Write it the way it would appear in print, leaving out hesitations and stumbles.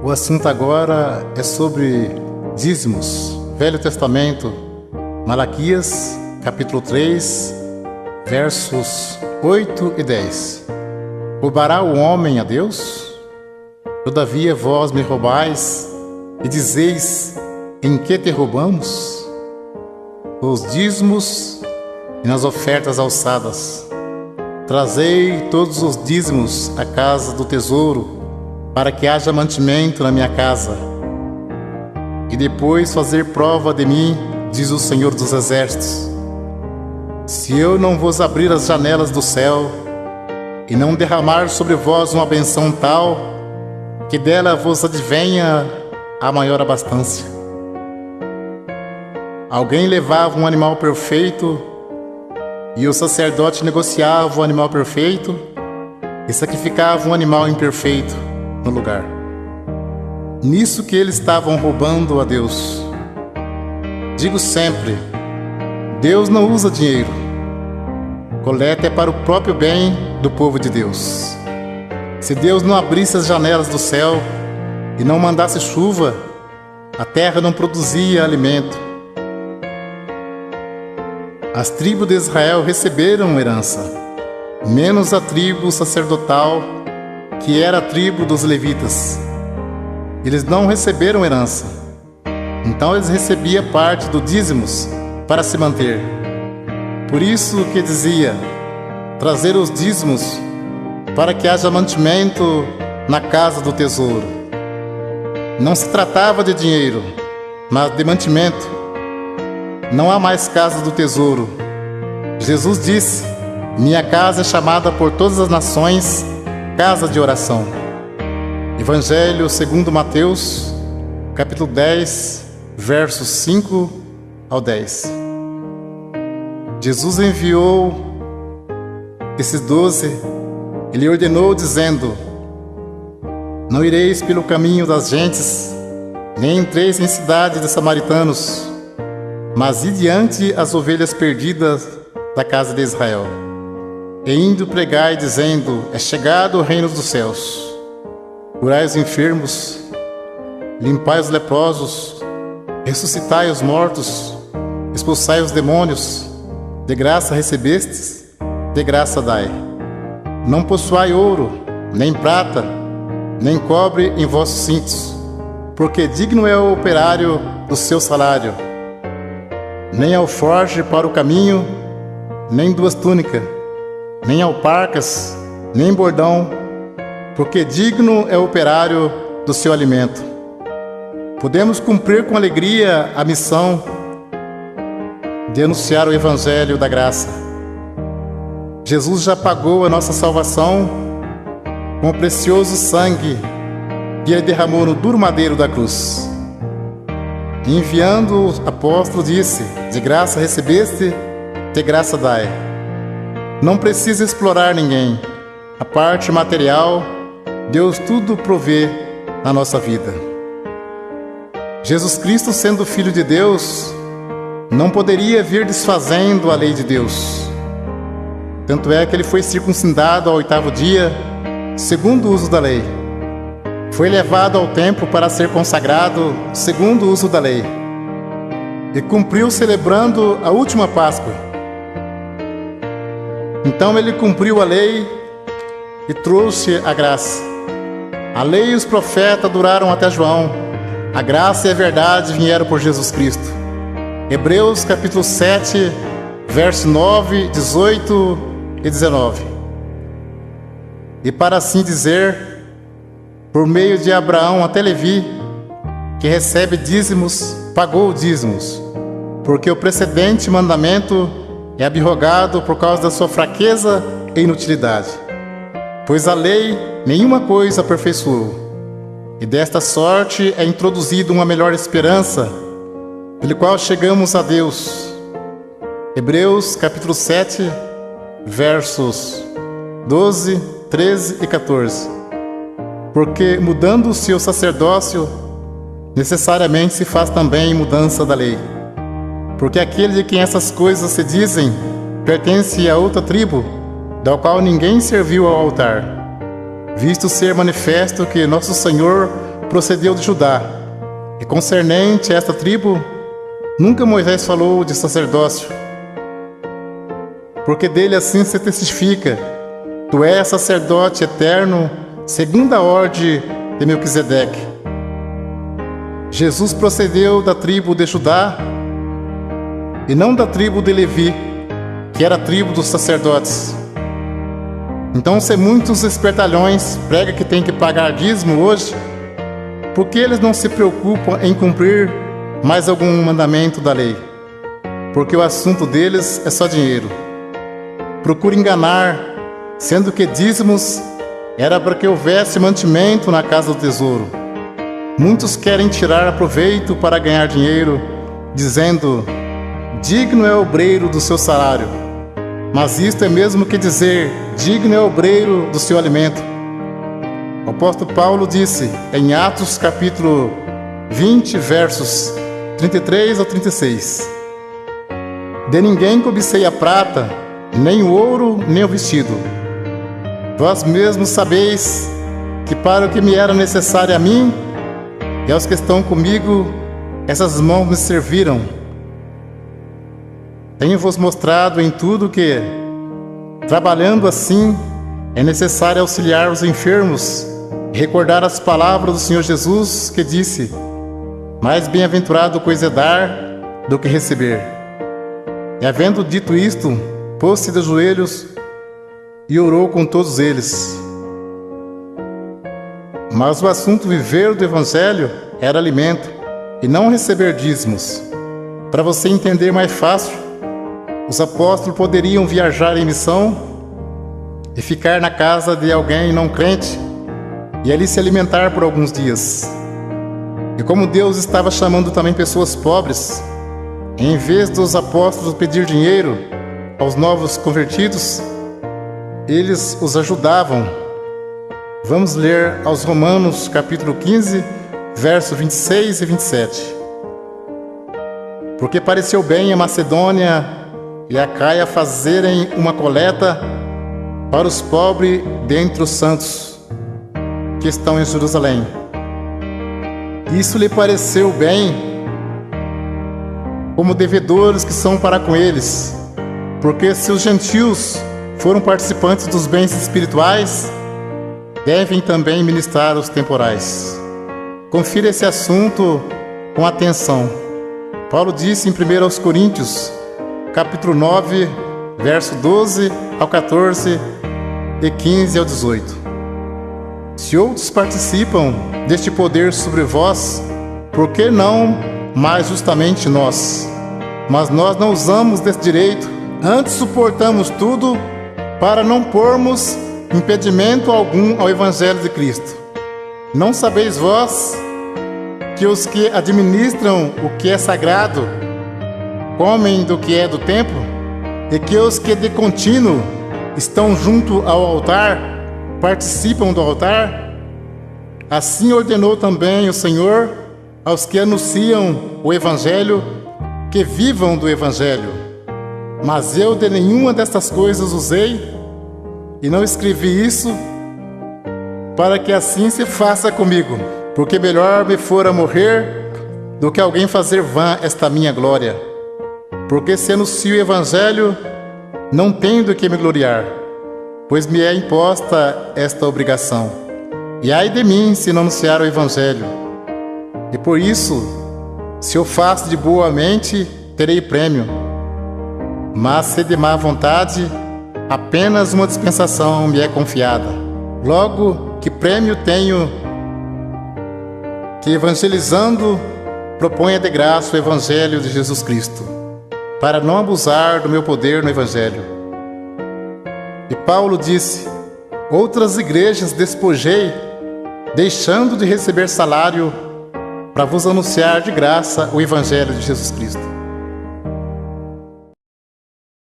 O assunto agora é sobre dízimos. Velho Testamento, Malaquias, capítulo 3, versos 8 e 10. Roubará o homem a Deus? Todavia vós me roubais e dizeis: em que te roubamos? Os dízimos e nas ofertas alçadas. Trazei todos os dízimos à casa do tesouro, para que haja mantimento na minha casa. E depois fazer prova de mim, diz o Senhor dos Exércitos, se eu não vos abrir as janelas do céu e não derramar sobre vós uma benção tal, que dela vos advenha a maior abastança. Alguém levava um animal perfeito e o sacerdote negociava o animal perfeito e sacrificava um animal imperfeito no lugar. Nisso que eles estavam roubando a Deus. Digo sempre, Deus não usa dinheiro. Coleta é para o próprio bem do povo de Deus. Se Deus não abrisse as janelas do céu e não mandasse chuva, a terra não produzia alimento. As tribos de Israel receberam herança, menos a tribo sacerdotal, que era a tribo dos levitas. Eles não receberam herança, então eles recebiam parte do dízimos para se manter. Por isso que dizia, trazer os dízimos para que haja mantimento na casa do tesouro. Não se tratava de dinheiro, mas de mantimento. Não há mais casa do tesouro. Jesus disse, minha casa é chamada por todas as nações casa de oração. Evangelho segundo Mateus, capítulo 10, versos 5 ao 10. Jesus enviou esses 12, ele ordenou dizendo, não ireis pelo caminho das gentes, nem entreis em cidade de samaritanos, mas ide diante as ovelhas perdidas da casa de Israel. E indo pregai, dizendo, é chegado o reino dos céus. Curai os enfermos, limpai os leprosos, ressuscitai os mortos, expulsai os demônios, de graça recebestes, de graça dai. Não possuai ouro, nem prata, nem cobre em vossos cintos, porque digno é o operário do seu salário. Nem alforje para o caminho, nem duas túnicas, nem alparcas, nem bordão, porque digno é o operário do seu alimento. Podemos cumprir com alegria a missão de anunciar o Evangelho da graça. Jesus já pagou a nossa salvação com o precioso sangue que ele derramou no duro madeiro da cruz. Enviando o apóstolo disse, de graça recebeste, de graça dai. Não precisa explorar ninguém. A parte material, Deus tudo provê na nossa vida. Jesus Cristo, sendo Filho de Deus, não poderia vir desfazendo a lei de Deus. Tanto é que ele foi circuncidado ao 8º dia, segundo o uso da lei. Foi levado ao templo para ser consagrado, segundo o uso da lei. E cumpriu celebrando a última Páscoa. Então ele cumpriu a lei e trouxe a graça. A lei e os profetas duraram até João. A graça e a verdade vieram por Jesus Cristo. Hebreus capítulo 7, verso 9, 18 e 19. E para assim dizer, por meio de Abraão até Levi, que recebe dízimos, pagou dízimos, porque o precedente mandamento é abrogado por causa da sua fraqueza e inutilidade. Pois a lei nenhuma coisa aperfeiçoou, e desta sorte é introduzida uma melhor esperança, pelo qual chegamos a Deus. Hebreus capítulo 7, versos 12, 13 e 14. Porque mudando o seu sacerdócio, necessariamente se faz também mudança da lei. Porque aquele de quem essas coisas se dizem pertence a outra tribo, da qual ninguém serviu ao altar, visto ser manifesto que nosso Senhor procedeu de Judá, e concernente a esta tribo, nunca Moisés falou de sacerdócio, porque dele assim se testifica: tu és sacerdote eterno, segundo a ordem de Melquisedeque. Jesus procedeu da tribo de Judá, e não da tribo de Levi, que era a tribo dos sacerdotes. Então, se muitos espertalhões pregam que tem que pagar dízimo hoje, por que eles não se preocupam em cumprir mais algum mandamento da lei? Porque o assunto deles é só dinheiro. Procura enganar, sendo que dízimos era para que houvesse mantimento na casa do tesouro. Muitos querem tirar proveito para ganhar dinheiro, dizendo: digno é o obreiro do seu salário. Mas isto é mesmo que dizer: digno é o obreiro do seu alimento. O apóstolo Paulo disse em Atos capítulo 20, versos 33 ao 36: de ninguém cobicei a prata, nem o ouro, nem o vestido. Vós mesmos sabeis que para o que me era necessário a mim e aos que estão comigo, essas mãos me serviram. Tenho-vos mostrado em tudo que, trabalhando assim, é necessário auxiliar os enfermos e recordar as palavras do Senhor Jesus, que disse: mais bem-aventurado coisa é dar do que receber. E havendo dito isto, pôs-se de joelhos e orou com todos eles. Mas o assunto viver do Evangelho era alimento, e não receber dízimos. Para você entender mais fácil, os apóstolos poderiam viajar em missão e ficar na casa de alguém não crente e ali se alimentar por alguns dias. E como Deus estava chamando também pessoas pobres, em vez dos apóstolos pedir dinheiro aos novos convertidos, eles os ajudavam. Vamos ler aos Romanos capítulo 15, versos 26 e 27. Porque pareceu bem a Macedônia e a Caia fazerem uma coleta para os pobres dentre os santos que estão em Jerusalém. Isso lhe pareceu bem, como devedores que são para com eles, porque se os gentios foram participantes dos bens espirituais, devem também ministrar os temporais. Confira esse assunto com atenção. Paulo disse em 1 Coríntios, capítulo 9, verso 12 ao 14 e 15 ao 18. Se outros participam deste poder sobre vós, por que não mais justamente nós? Mas nós não usamos desse direito, antes suportamos tudo para não pormos impedimento algum ao Evangelho de Cristo. Não sabeis vós que os que administram o que é sagrado comem do que é do templo, e que os que de contínuo estão junto ao altar participam do altar? Assim ordenou também o Senhor aos que anunciam o Evangelho que vivam do Evangelho. Mas eu de nenhuma destas coisas usei, e não escrevi isso para que assim se faça comigo, porque melhor me fora morrer do que alguém fazer vã esta minha glória. Porque se anuncio o Evangelho, não tenho do que me gloriar, pois me é imposta esta obrigação. E ai de mim se não anunciar o Evangelho. E por isso, se eu faço de boa mente, terei prêmio. Mas se de má vontade, apenas uma dispensação me é confiada. Logo, que prêmio tenho que, evangelizando, proponha de graça o Evangelho de Jesus Cristo, para não abusar do meu poder no Evangelho. E Paulo disse: outras igrejas despojei, deixando de receber salário, para vos anunciar de graça o Evangelho de Jesus Cristo.